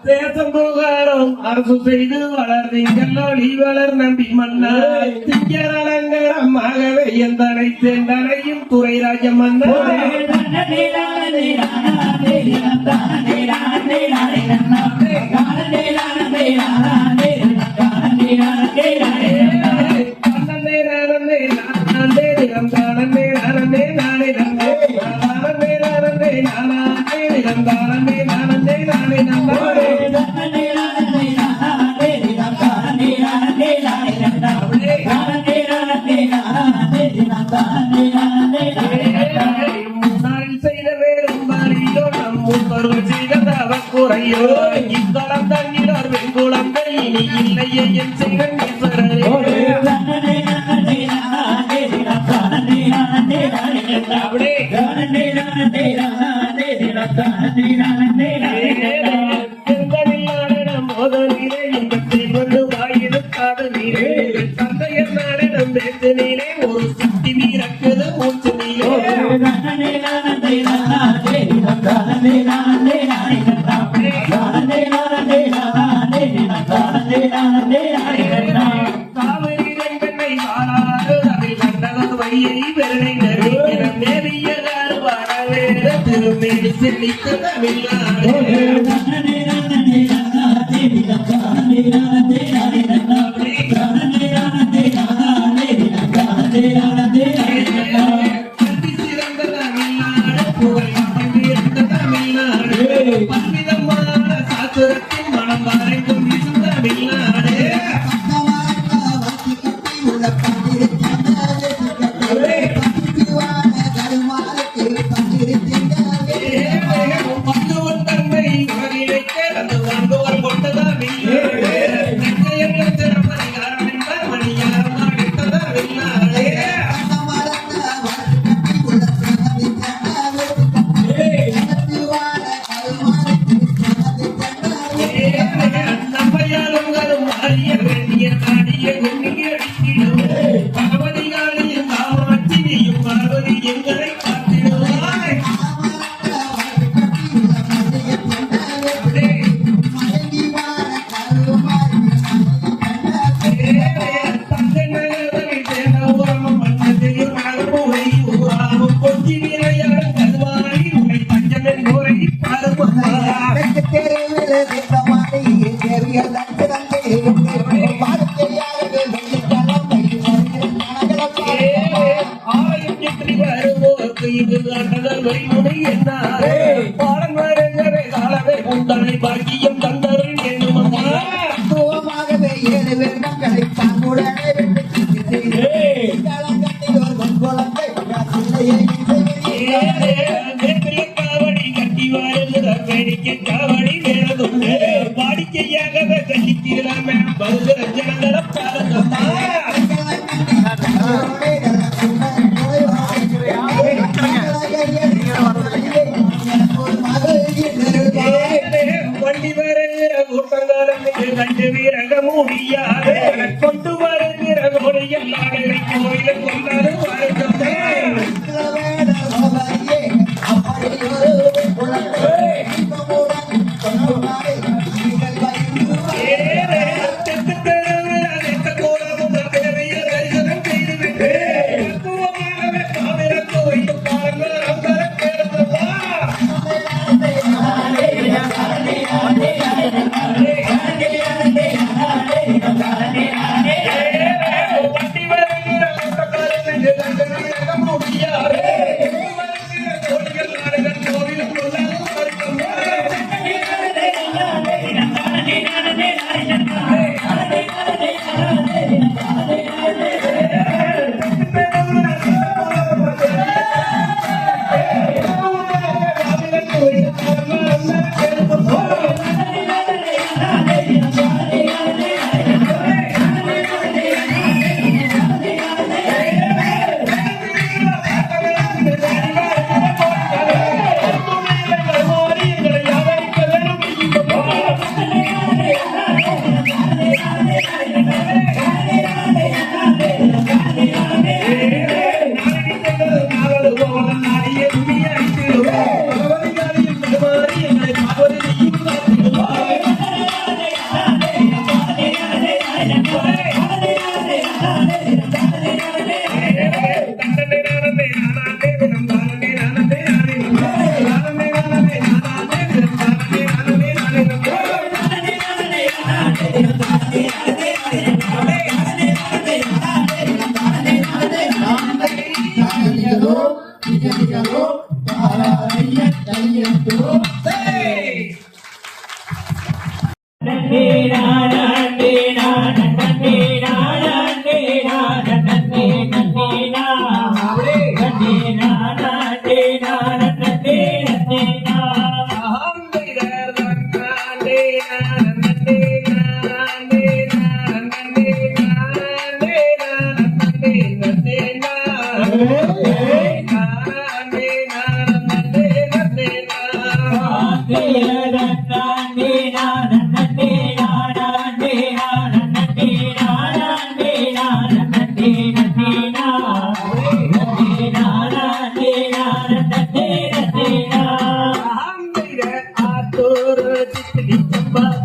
தேசம் புகழும் அரசு செய்து வளர்ந்தீங்களி வளர் நம்பி மன்னாய் திங்கரலங்கரமாகவே எந்தனை தேந்தனையும் துறைராஜ மன்னாய் செய்த வேறும் நம் முன்னோர்கள் செய்த தவக்குறையோ இத்தளம் தண்ணிலோர் வெண்குளம் இனி இல்லையே என் செய்வன் மோதலிலே இன்பத்தை கொண்டு வாயிருக்காத நீரே தந்தையர் நாளிடம் பேசு நீரே ஒரு சக்தி நீரக்குது மூச்சு நீரே காவிரி வெங்கண்ணை வாழாறு அதில் கண்டவர் வழியை வெள்ளை நேரிய வாழவே திருமேனி செழித்து தமிழ்நாடு சாத்திரத்தின் மனம் வரைக்கும் தமிழ்நாடு பாக்கியம் தந்தருள் என்னுமாகவே 7 வெள்ளங்களை காவடி கட்டி வருகிற வேடிக்கை காவடி வேறதும் வாடிக்கையாகவே கட்டிக்கிறாமே பகுதிர ஜனங்கள பாருங்கம்மா வண்டி வருகிற கூட்டங்காரங்கள் கண்டு வீரக முடியாது கொண்டு வருகிற கோடையில் நாடுகளை கோயில கொண்டாடு வருகிறதே தெற்கு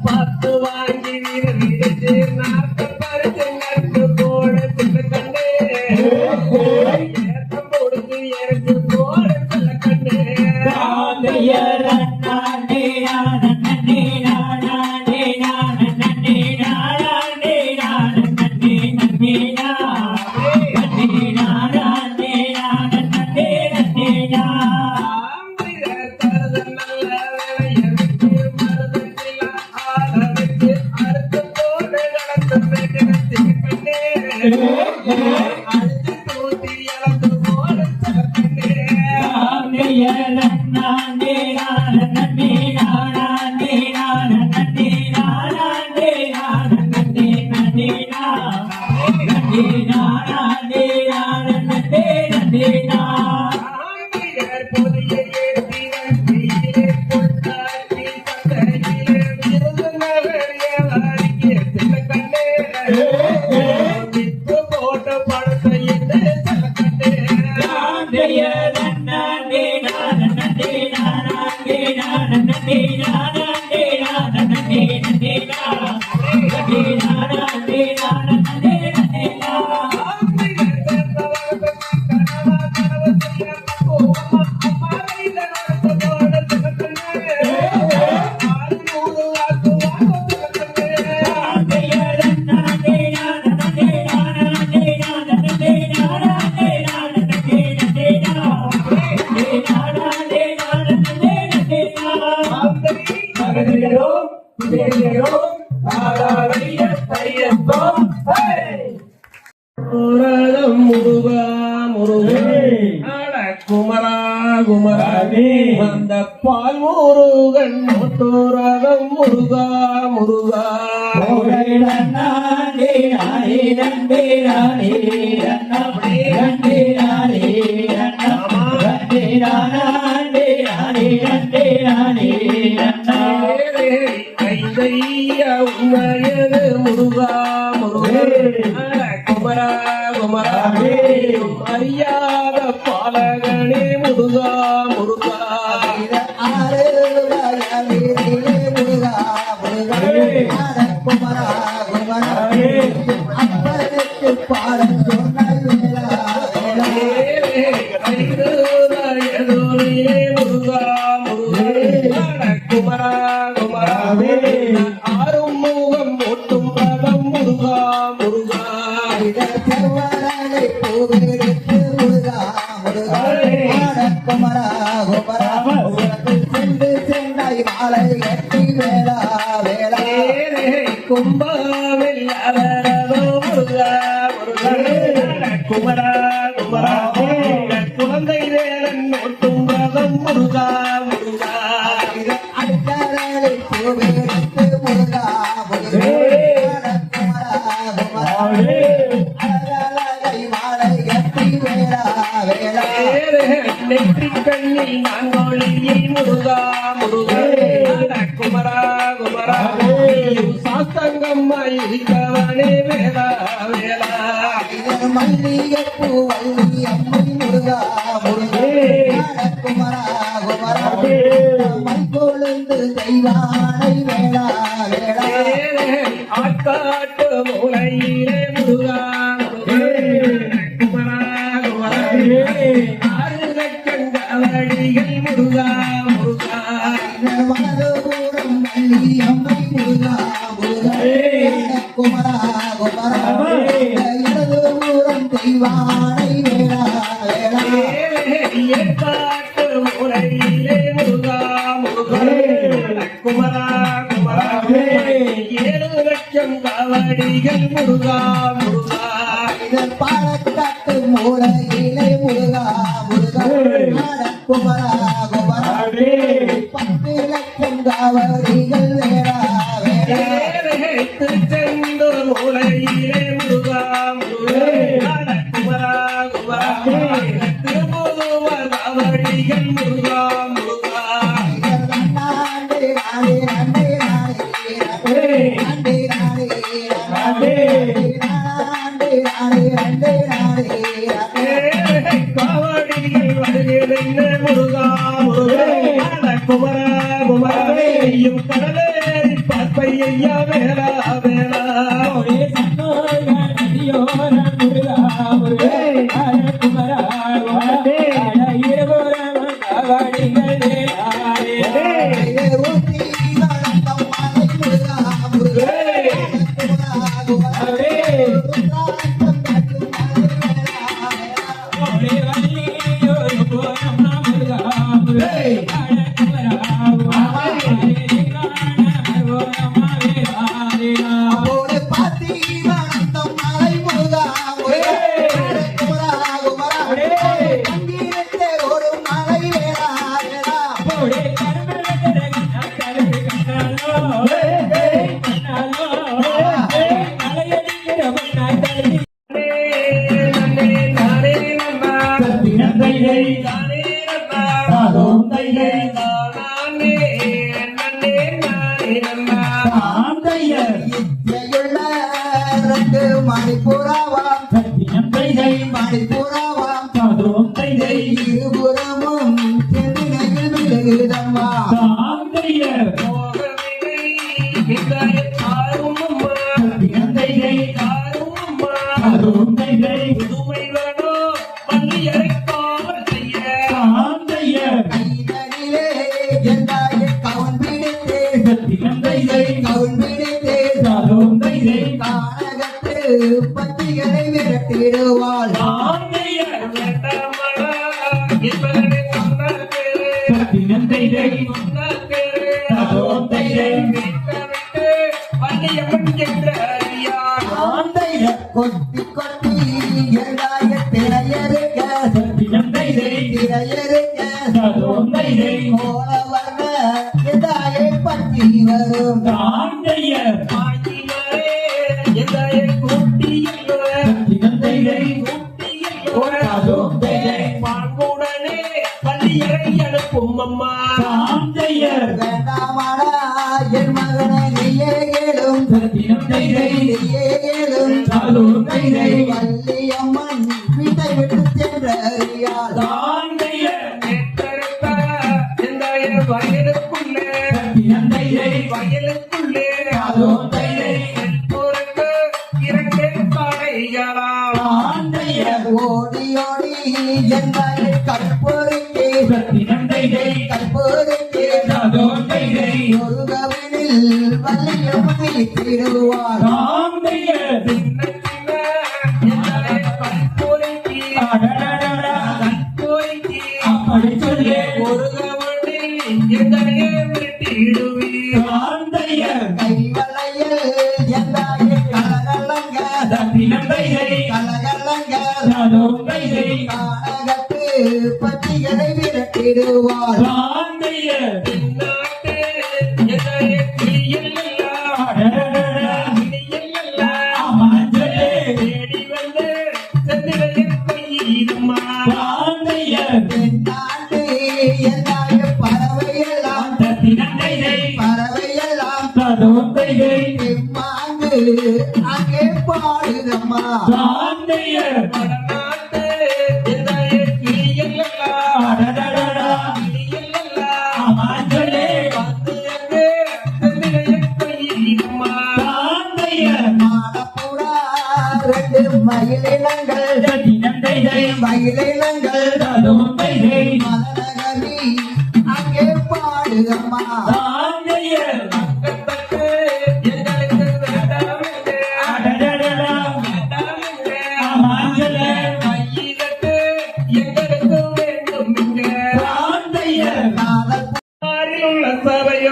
பார்த்து வாங்கி வீரத்து நாட்டு பறித்து நட்டு போட கண்ணே ஏற்றம் கொடுத்து எனக்கு போட கண்ணே முருகா முருகா குமரா குமரா அந்த பால் முருகன் மோட்டோரகம் முருகா முருகா கைதையா உண்மையது முருகா முருகா குமரா குமரா அறியாத பாலகனே முருகா முருகா குமரா குமரா அப்பனுக்கு பாடம் சொன்ன முருகா முருகா குமரா குமரா ஆறும் முகம் ஒட்டும் ரதம் முருகா முருகா குமரா குமரா சென்று சென்றாய் மாலை எட்டி வேளா வேளா கும்பமில்லாதோ முருகா முருகா குமரா குமரா குழந்தை வேலன் ஒட்டும் ரதம் முருகா முருகா அடுத்தரளை பூவேற்கு முருகா முருகா குமரா குமரா அழகழகை மாலை எட்டி வேளா வேளா நெற்றிக் கண்ணில் நாங்கொழியில் முருகா முருகா குமரா குமரா சாஸ்தங்கம்மாய் இருக்கவனே வேளா வேளா மல்லிகைப்பூ வள்ளி அம்மை முருகா முருகா குமரா குமரா மைக்கொழுந்து தெய்வானை வேளா வேளா ஆட்காட்டு மூலையிலே முருகா குமரா குமரா ஆறுகண்டவடிகள் முருகா முருகா மனதூரம் வள்ளி அம்மை முருகா முருகா குமரா குமரா இடதூரம் தெய்வானை வேளா வேளா ஏற்காட்டு மூலையில் மூலையிலே முருகா முருகா குமரா குமரா 7 லட்சம் காவடிகள் முருகா முருகா இதன் பாலக்காட்டு மூலையிலே முருகா முருகா குமரா குமரா 10 லட்சம் காவடிகள் வேடா வேடா திருச்செந்தூர் மூலையிலே முருகா முருகா குமரா குமரா திருமுருகர் காவடிகள் முருகா முருகா நாடே நாடே நாடே நாடே நாடே நாடே காவடிகள் வருகிறேன் முருகா முருகா குமரா குமரையும் கடலேறி பார்ப்பையா வேளா வேளா மணிப்புறாவாம் மணிப்புறாவாம் இருபுறமும் சென்னையில் விழுகுதம்மா கவுன் பிடித்தே கானகத்து பத்திகளை விரட்டிடுவாள் கொத்தி கொத்தி எங்காய திரையருக கோல வர்ண எதாயை பற்றி வரும் வேண்டாமடா என் மகனை நீயே கேளும் நீயே கேளும் வள்ளியம்மன் வீட்டை விட்டு சென்ற அறியாள் வயலுக்குள்ளே ஓடி ஓடி எந்தாய் கற்பூரிக்கு முருகவனில் வள்ளியம்மனை திருவார் கைவளையல் எந்தாய் கலகலங்க கானகத்து பத்திகளை விரட்டிடுவார் பறவையெல்லாம் மாங்கு அங்கே பாடுதம்மா மாடப்புறா 2 மயிலினங்கள் மலநகரி அங்கே பாடுதம்மா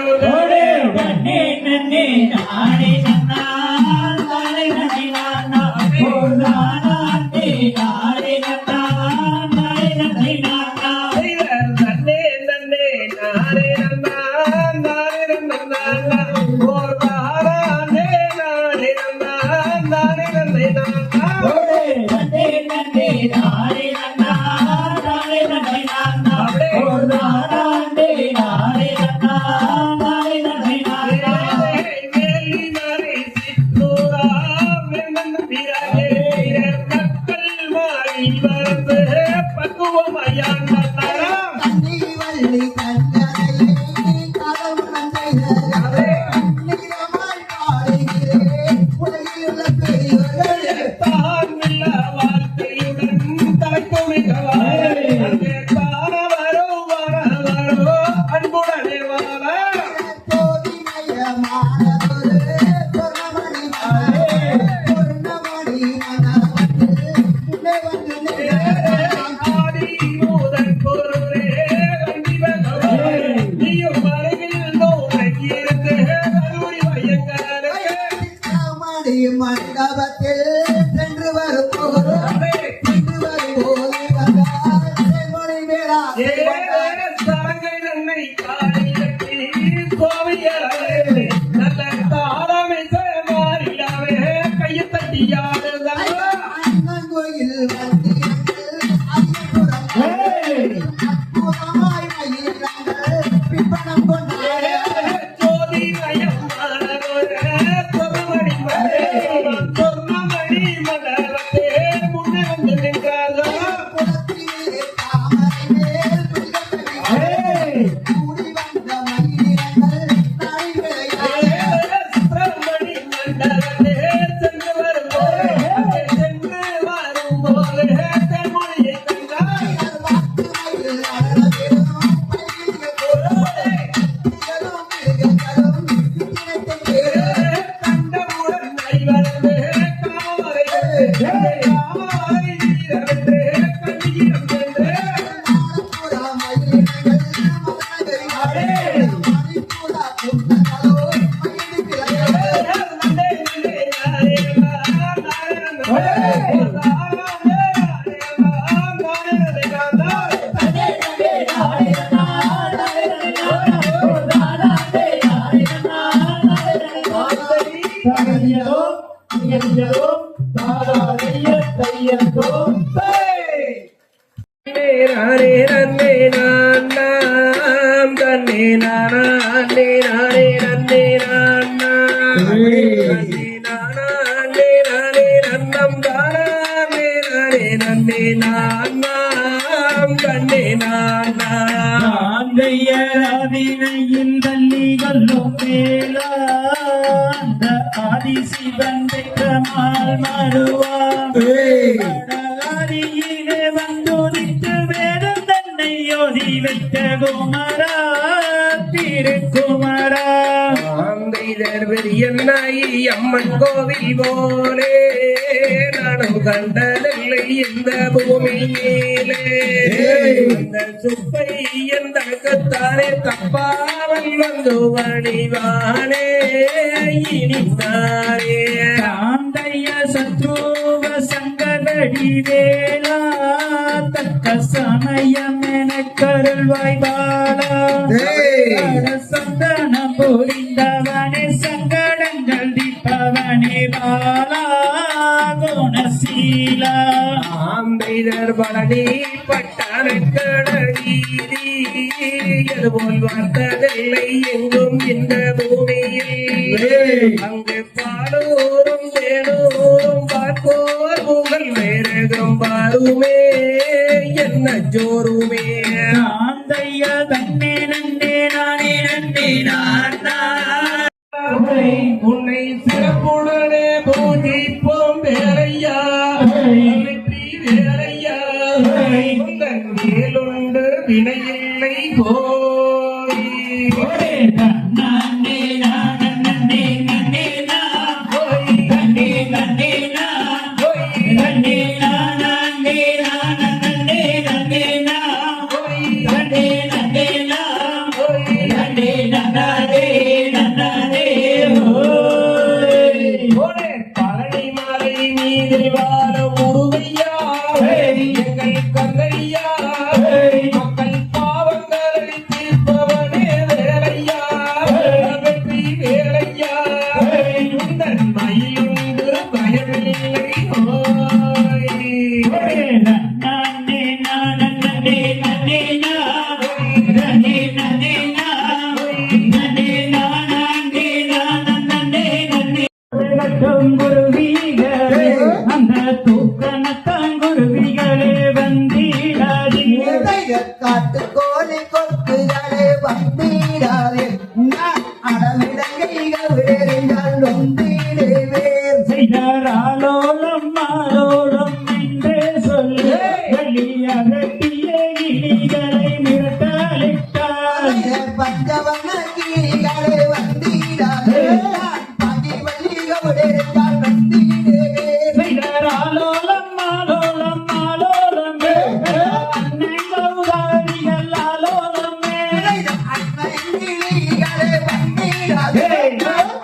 அவர்களே நன்னே நன்னே நானே நன்னா நானே நன்னே நானா ஓ நானா நன்னே நானே நன்னா நானே நன்னே நானா நன்னே நன்னே நானே நன்னா நானே நன்னா ஓர் நானே நானே நன்னா நானே நன்னே நானா நன்னே நன்னே நானே நன்னா நானே நன்னே நானா ஓ நானா நன்னே நானே நன்னா நானே நன்னே நானா வேலி மறை சிற்றூரா வெண்ணன் பிறகே கப்பல் மாறி வரது பக்குவமையாண்ட தரம் தண்ணி வள்ளி கண்ணனையே காலம் நந்தையரே நீரமாய் பாடுகிறேன் உலகிலுள்ள பெரியவர்களே தான் இல்ல வாழ்க்கையுடன் தலைக்குமிகவாய் அங்கே தானவரோ வரவரோ அன்புடனே வாழ தோதிமயமானதொரு பொன்னமணி மலரே பொன்னமணி மலரே உன்னை வந்து நிற்கிறேன் ஆடி மூதன் பொருளே அன்பி பகவாய் நீயும் அருகில் நோக்கியிருந்து கல்லூரி வையங்காரே மணி மண்டபத்தில் சென்று வரும் போது சென்று வரும் போது வந்தார் செம்மொழி மேலா சரங்கை நன்னை காடி கட்டி கோவையரே நல்ல தாளமிச மாறிடாவே கையை தட்டியாடுதான் அண்ணன் கோயில் வந்தியங்கள் ஐயப்புறம் அற்புதமாய் மயிலங்கள் பிப்பணம் கொண்டாரே ஜோதி நயமானவரே சொர்ணமணி மண்டலத்தே முன்னே வந்து நின்றார்கள் குளத்திலே தாமரை மேல் புலிகள் கூடி வந்த மயிலங்கள் நாடி விளையாட சுப்பிரமணி மண்டலத்தே சென்று வரும்போது தென்மொழியை கண்டார் வாக்கு மயில் அழகேறும் பையிலே போலும் மிருகங்களும் இணைத்து பேரு கண்டவுடன் நைவரந்து காமவரை காமவரை வீரவென்று கண்ணீரம் சென்று மானப்புறா மயிலங்கள் மதனகரி மணிப்புறா குண்டங்களோ மயிலி பிள்ளைகள் நன்னே நன்னே நானே நன்னா நானே நன்னே நானா ஓ நானா நன்னே நானே நன்னா நானே நன்னே நானா தகையதோ நியதியதோ தாராதைய தையதோ நானே நன்னே நானாம் தன்னே நானே நானே நன்னே நானா நன்னே நானே நானே நன்னம் தானே நானே நன்னே நானாம் தன்னே நானா ஆந்தையராதினையில் தள்ளி கொள்ளும் வேளா அந்த ஆதி சிவன் பெற்றமால் மறுவா ஆதியிலே வந்துதித்து வேதம் தன்னை யோதி வைத்த குமரா திருக்குமரா ஆந்தைதர் பெரியன்னாயி அம்மன் கோவில் போலே நானும் கண்டதில்லை இந்த பூமி மேலே இந்த சுப்பை எந்தனக்குத்தானே தப்பாமல் வந்து வணிவானே இனித்தானே காந்தைய சத்ருவ சங்கரடி வேளா தக்க சமயம் எனக்கருள்வாய் பாலா சந்தனம் புரிந்தவனே சங்கடங்கள் தீர்ப்பவனே பாலா குணசீலா ஆந்தைதர் பழனி பட்டான கடலீதி அதுபோல் பார்த்ததில்லை எங்கும் இந்த பூமியில் அங்கு பாலூரும் தேனூரும் பார்ப்போர் புகழ் வேறகம் பாருமே என்ன ஜோருமே காந்தைய தன்னே நன்னே நானே நன்னே நானா உன்னை சிறப்புடனே பூஜிப்போம் வேறையா வெற்றி வேறையா உந்தன் மேலுண்டு வினையில்லை போய் நன்னே நானே நன்னே நன்னே நா நன்னே நன்னே நா நன்னே நானே நானே நன்னே நா நன்னே நன்னே நா நன்னே நானே வந்திடாதே நான் அடவிடங்கைகள் வேறினால் நொந்திடுவேன் செய்தாராலோலம் மாலோலம் என்றே சொல்லி வெளியகட்டிய கிளிகளை மிரட்டலிட்டார் பஞ்சவண்ண கிளிகளே வந்திடாதே நான் பகிவள்ளிகள் வேறினால் நொந்திடுவேன் செய்தாராலோலம் மாலோலம் மாலோலம் அன்னை கௌதாரிகள் ஆலோலமே அன்னை கிளிகளே வந்திடாதே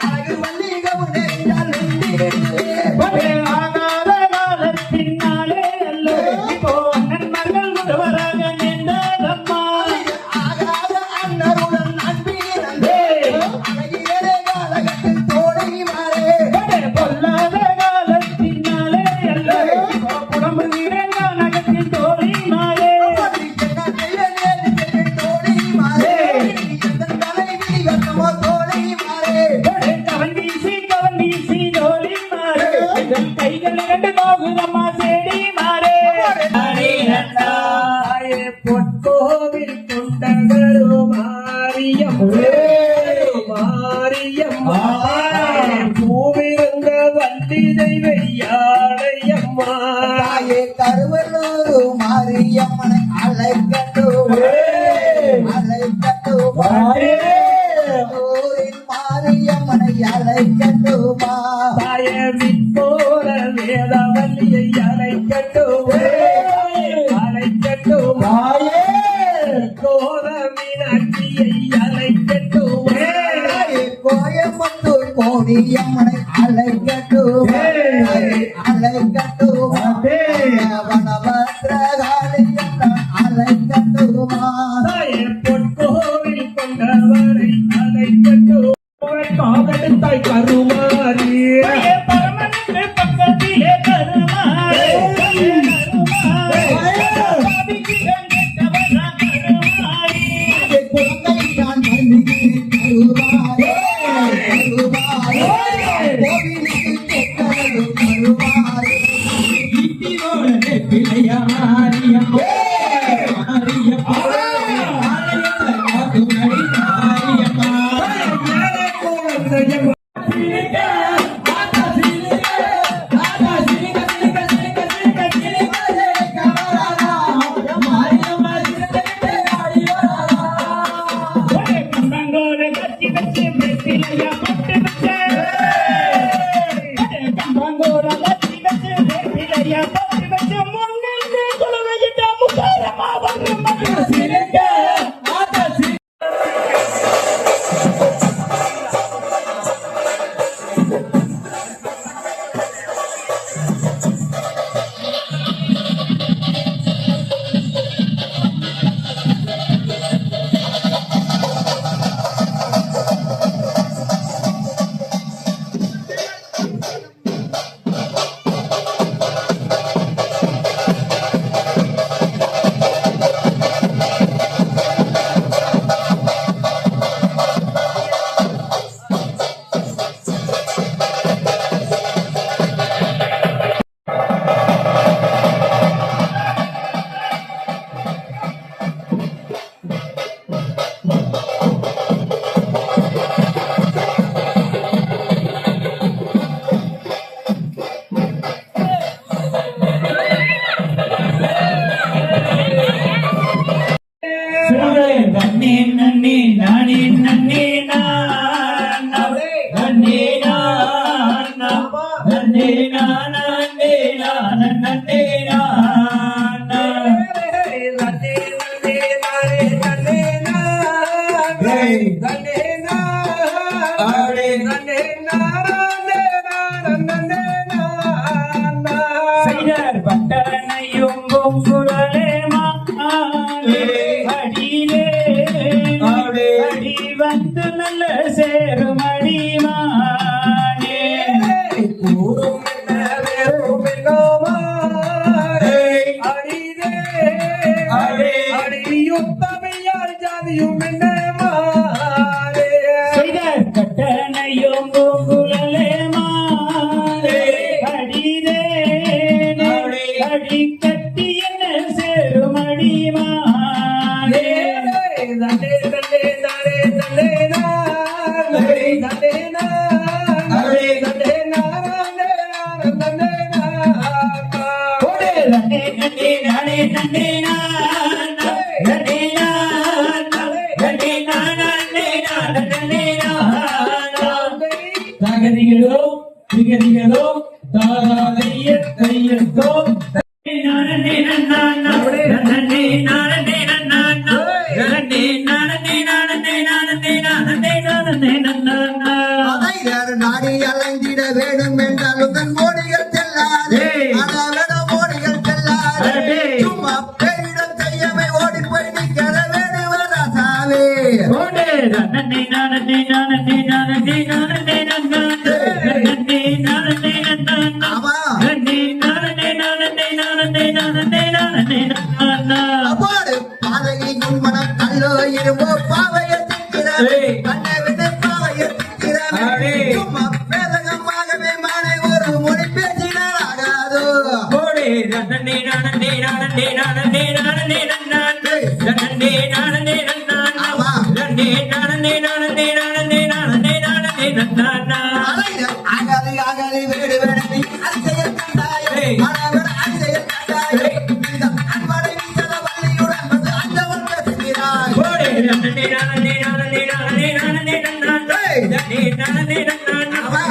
அழகு வள்ளிகள் வேறினால் நொந்திடுவேன் ஆகாத காலத்தினாலே அல்ல இப்போ நண்பர்கள் ஒருவராக நின்றதம்மா ஆகாத அண்ணருடன் நண்பீரந்தே அழகியரே காலகத்தில் தோழை மாறே பொல்லாத காலத்தினாலே அல்ல இப்போ புலம்பு நகத்தின் தோழி மாறே தோழை மாறே எந்தன் தலைவி கட்டமோ தோழை மாறே கவன் வீசி தோழி மாறே இதன் கைகள் இரண்டு நோகுதம்மா செடி மாறே தாயே பொற்கோவில் கொண்டகரு மாரியம் மாரியம்மா பூவிருந்த வண்டி தெய்வ யாழையம்மா தாயே கருவலூரு மாரியம்மனை அழைக்கட்டுமே அழைக்கட்டுமா ஊரின் மாரியம்மனை அழைக்கட்டுமா தாய விற்போர வேதவல்லியை அழைக்கட்டுமே அழைக்கட்டுமா கோர மீனாட்சியை அழைக்கட்டுமே கோயம்புத்தூர் கோடியம்மனை அழைக்கட்டுமா அழைக்கட்டுமா வனபத்ரகாளியம்மனை அழைக்கட்டுமா தாய பொற்கோவில் கொண்டவரை அழைக்கட்டும் காவெடுத்தாய் கருமாறி பரமனுக்கு பக்கத்திலே கருமாறே குழந்தை நான் மன்னிக்கிறேன் கருமாறே கருமாறே கோவிலுக்கு கேட்கவரும் கருமாறே பட்டனையும் குரலே மாலே அடியிலே அடி வந்து நல்ல சேரும் அடிமானே கூறும் என்ன வேறும் என்னோமாரே அடிதே அடியுத்தமையார் ஜாதியும் என்னமாரே கட்டணையும் குரலே மாலே அடிதே அடி கட்டி என்ன சேரும் அடிமானே நன்னே நானே நன்னே நானே நன்னே நானே நன்னே நானே நன்னே நானே போடு நன்னே நன்னே நானே நன்னே நானே நன்னே நானே நன்னே நானே நானே தகதிகளோ திகதிகளோ தாராதைய தையத்தோ நானே நன்னா நானே நன்னே நானே நன்னா நானே நானே நானே நானே நானே நானே நன்னா அதை யார் நாடி அலைந்திட வேண்டும் என்றால் உங்கள் மோடிகள் செல்லாது அடாவிட மோடிகள் செல்லாது சும்மா பேரிடம் செய்யவே ஓடி போய் நிற்கிற வேண்டுவதாசாவே போடு நன்னே நானே நானே நானே நானே நன்னா நன்னே நானே நன்னா ஆமா நன்னே நானே நானே நானே நானே நானே நன்னா அப்பாடு பாதகி குண்மனம் கல்லோ இரும்போ பாவைய திக்கிறது கண்ணை விட்டு பாவைய திக்கிறது சும்மா பேதகமாகவே மானை ஒரு மொழி பேசினால் ஆகாது போடு நன்னே நானே நானே நானே நானே நன்னா நன்னே நானே நன்னா ஆமா நன்னே நானே நானே நானே நானே நானே நன்னா அகலி அகலி வீடு வேணி அரிசையில் கண்டாயே மனவர் அரிசையில் கண்டாயே இந்த அன்படை வீசத வள்ளியுடன் வந்து அஞ்சவன் பேசுகிறாய் போடு நன்னே நானே நானே நானே நானே நன்னா நன்னே நானே நன்னா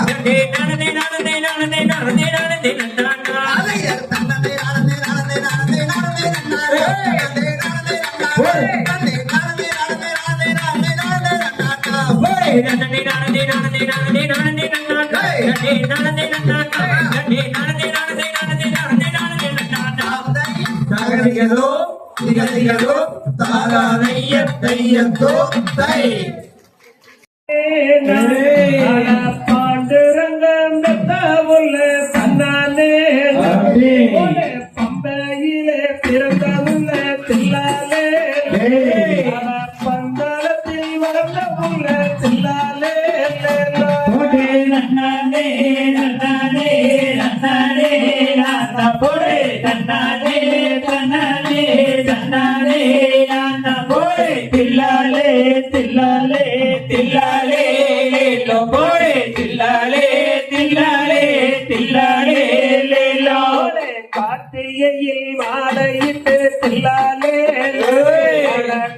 நன்னே நானே நானே நானே நானே நானே நன்னா அலையர் தன்னே நானே நானே நானே நானே நன்னாரே தன்னே நானே நன்னாரே தன்னே நானே நானே நானே நானே நானே நன்னாரே போடு நன்னே நானே நானே நானே நானே நன்னா நன்னே நானே நன்னா நன்னே நானே நானே நானே நானே நானே நன்னா தகதிகளோ திகதிகளோ தாராதைய தையத்தோ தை பாண்டுரங்கம் உள்ள தன்னாலே பம்பையிலே பிறந்த உள்ள தில்லாலே பந்தளத்தில் வளர்ந்த உள்ள தில்லாலே போடு நன்னானே நன்னானே நன்னானே நானா போடு நன்னானே நன்னானே நன்னானே நானா போடு தில்லாலே தில்லாலே தில்லாலே லேலோ போடு தில்லாலே தில்லாலே தில்லாலே லேலோ கார்த்திகையில் மாலையிட்டு தில்லாலே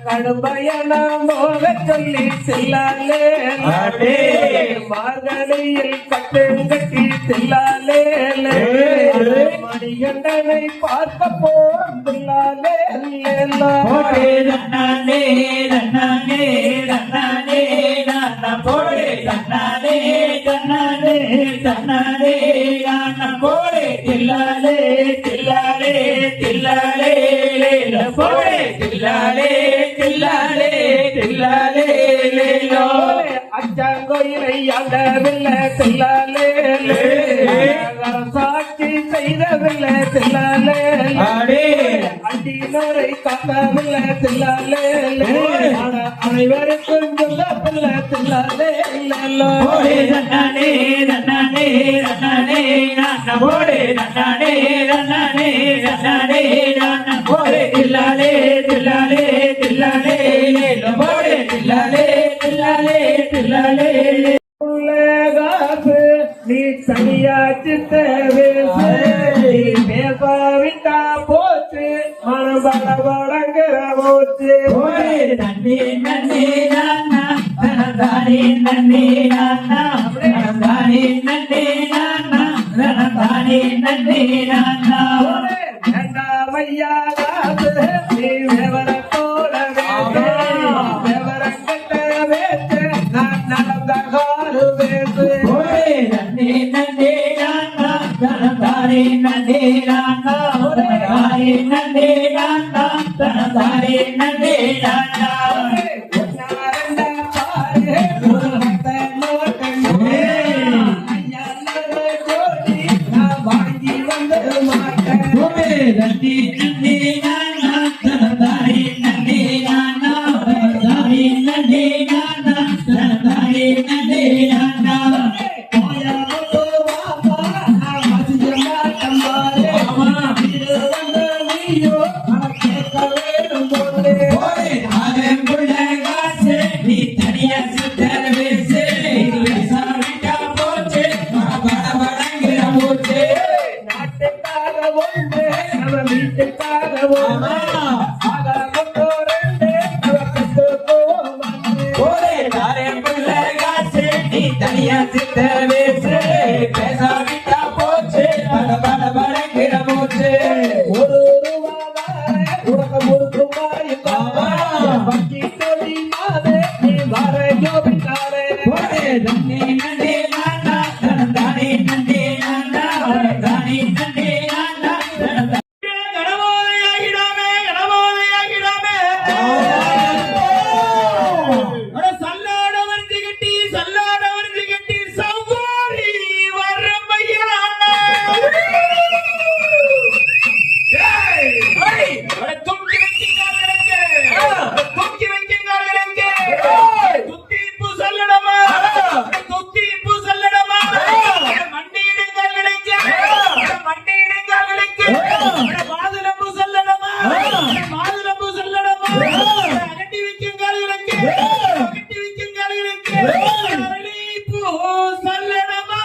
கடும்பயண மோக சொல்லி தில்லாலே மார்கழியில் கட்டுங்கட்டி தில்லாலே மணிகண்டனை பார்க்க போறோம் தில்லாலே போடு நன்னானே நன்னானே நன்னானே நானா போடு நன்னானே நன்னானே நன்னானே நானா போடு தில்லாலே தில்லாலே தில்லாலே லேலோ போடு தில்லாலே தில்லாலே தில்லாலே லேலோ அச்சாங்கோயிலை ஆண்டவில்லை தில்லாலே சாட்சி செய்தவில்லை தில்லாலே அண்டினரை காக்கவில்லை தில்லாலே அனைவருக்கும் சொல்லவில்லை தில்லாலே போடு நன்னானே நன்னானே நன்னானே நானா போடு நன்னானே நன்னானே நன்னானே நானா போடு தில்லாலே தில்லாலே தில்லாலே லேலோ போடு தில்லாலே தில்லாலே தில்லாலே காசு நீ தனியாச்சு பேசாவிட்டா போச்சு மனம் பட படங்கிற போச்சு போடு நன்னே நன்னே நானா தனதானே நன்னே நானா தனதானே நன்னே நானா தனதானே நன்னே நானா ஐயா காசு நீ விவரத்தோட விவரம் கட்ட வேச்சு நான் நடந்த காலு பேசு போடு நன்னே நன்னே நானா தனதானே நன்னே நானா தனதானே நன்னே நானா தனதானே நன்னே நானா நன்னே நன்னே நானா தனதானே நன்னே நானா தனதானே நன்னே நானா தனதானே நன்னே நானா போடு ஆகம்போ தனியா சித்த வேசு பேசாவிட்டா போச்சு பட பட படங்கிற மூச்சு ஒரு ரூபாய் உனக்கு முறுக்குமா இல்லாமா பக்கி தொடி மாதே நீ வர ஜோபிக்காரே நன்றி நன்றி நானா தானே நன்றி நானா தானே நன்றி நானா கணவாதையாகிடாமே கணவாதையாகிடாமே சல்லாட வரிஞ்சு கட்டி சவாரி வர பையனா தூக்கி வைக்கிறார்களுக்கு துத்திப்பு சொல்லடமா துத்திப்பு சொல்லடமா மண்டியிடுங்களுக்கு மாதுளம்பு சொல்லடமா மாதுளம்பு சொல்லடமா அகட்டி வைக்கிறார்களுக்கு அகட்டி வைக்கிறார்களுக்கு அரளிப்பூ சொல்லடமா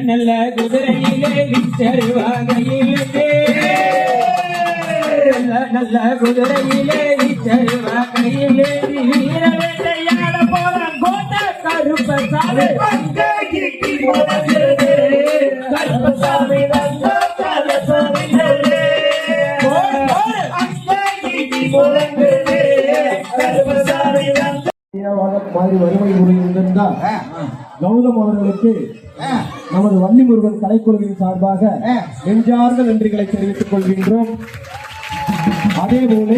நல்ல குதிரையிலே தருவாகையிலே நல்ல குதிரையிலே தருவாகையிலே வீர வேட்டையாட போற கோட்டை கருப்பசாமி கருப்பசாமி மாதிரி வறுமை முறையிருந்தால் கௌதம் அவர்களுக்கு நமது வள்ளி முருகன் கலைக்குழுவின் சார்பாக நெஞ்சார்ந்த நன்றிகளை தெரிவித்துக் கொள்கின்றோம். அதேபோல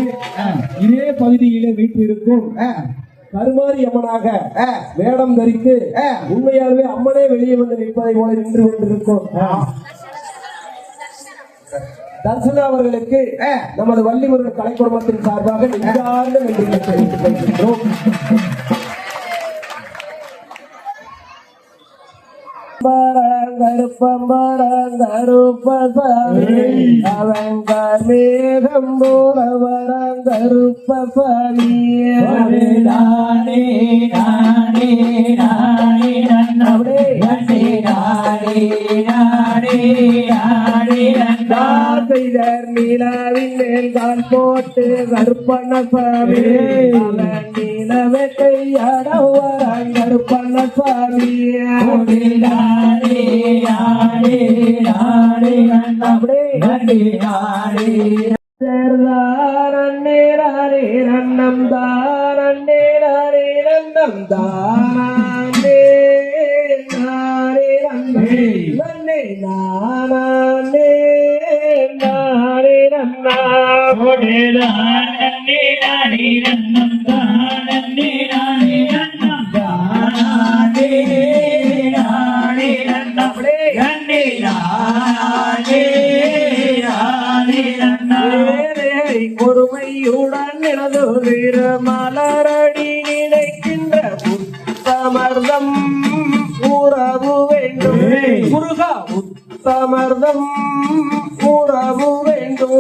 இதே பகுதியிலே வீட்டிற்கும் கருமாரி அம்மனாக வேடம் தரித்து உண்மையாகவே அம்மனே வெளியே வந்து நிற்பதை போல நின்று கொண்டிருக்கும் தர்சனா அவர்களுக்கு நமது வள்ளி முருகன் கலை குடும்பத்தின் சார்பாக நெஞ்சார்ந்த நன்றிகளை தெரிவித்துக் கொள்கின்றோம். கருப்பம்பரங்கருப்பசாமி அவங்கள் மேகம் போல வரங்கருப்பசாமி நானே நானே நானே நன்னே நானே நானே நானே செய்தர் நீலாவின் மேல் கால் போட்டு கருப்பண்ணசாமி அவன் நீலவை கையாட கருப்பண்ணசாமி நானே நானே நானே நன்னே நானே நன்னே நானே நன்னம் தானே நானே நன்னம் தானே நானே நன்னே நன்னே நானே நானே நன்னா நன்னே நானே நன்னம் தானே நானே நன்னம் தானே நானே நன்னம் நன்னே நானே நானே நன்னா கொடுமையுடன் எனது மலரடி நினைக்கின்ற உத்தமர்தம் உறவு வேண்டும் முருகா உத்தமர்தம் உறவு வேண்டும்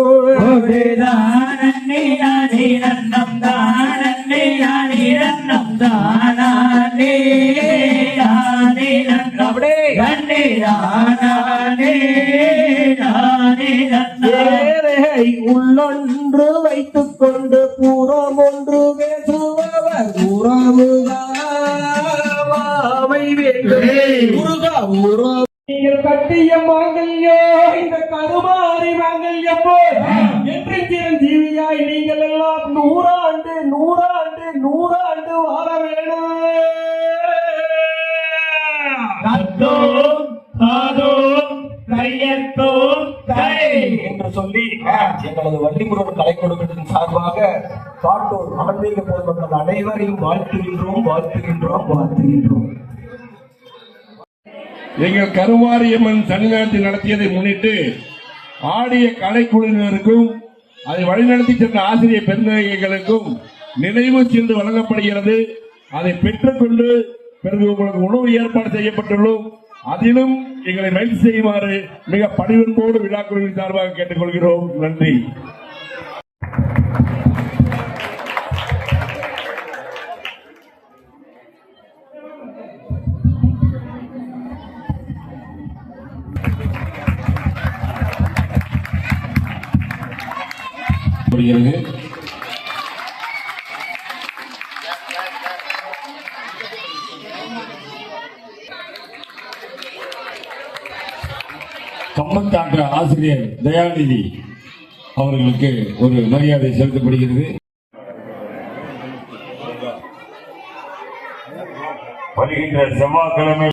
நன்னே நானே நன்னம் தானே நானே நன்னம் தானே நானே நன்னம் நன்னே நானே நானே ஏழை உள்ளொன்று வைத்துக் கொண்டு புறம் ஒன்று பேசுபவர் உறவுகாமை வேண்டும் முருகா உறவு நீங்கள் கட்டிய மாங்கல்யோ இந்த கருமாறி மாங்கல்யப்போ என்று சிரஞ்சீவியாய் நீங்கள் எல்லாம் 100 ஆண்டு 100 ஆண்டு 100 ஆண்டு வாழ வேணும் என்று சொல்லி எங்களது வள்ளி முருகன் கலை குடும்பத்தின் சார்பாக பாட்டூர் ஆன்மீக பொதுமக்கள் அனைவரையும் வாழ்த்துகின்றோம். எங்கள் கருமாரியம்மன் சன்னிதானத்தை நடத்தியதை முன்னிட்டு ஆடிய கலைக்குழுவினருக்கும் அதை வழிநடத்தி சென்ற ஆசிரியர் பெருந்தகைகளுக்கும் நினைவு சென்று வழங்கப்படுகிறது. அதை பெற்றுக்கொண்டு பிறகு உங்களுக்கு உணவு ஏற்பாடு செய்யப்பட்டுள்ளோம். அதிலும் எங்களை மகிழ்ச்சி செய்யுமாறு மிக பணிவன்போடு விழாக்குழுவின் சார்பாக கேட்டுக்கொள்கிறோம். நன்றி. கம்பத்தாற்ற ஆசிரியர் தயாநிதி அவர்களுக்கு ஒரு மரியாதை செலுத்தப்படுகிறது. வருகின்ற செவ்வாய்க்கிழமை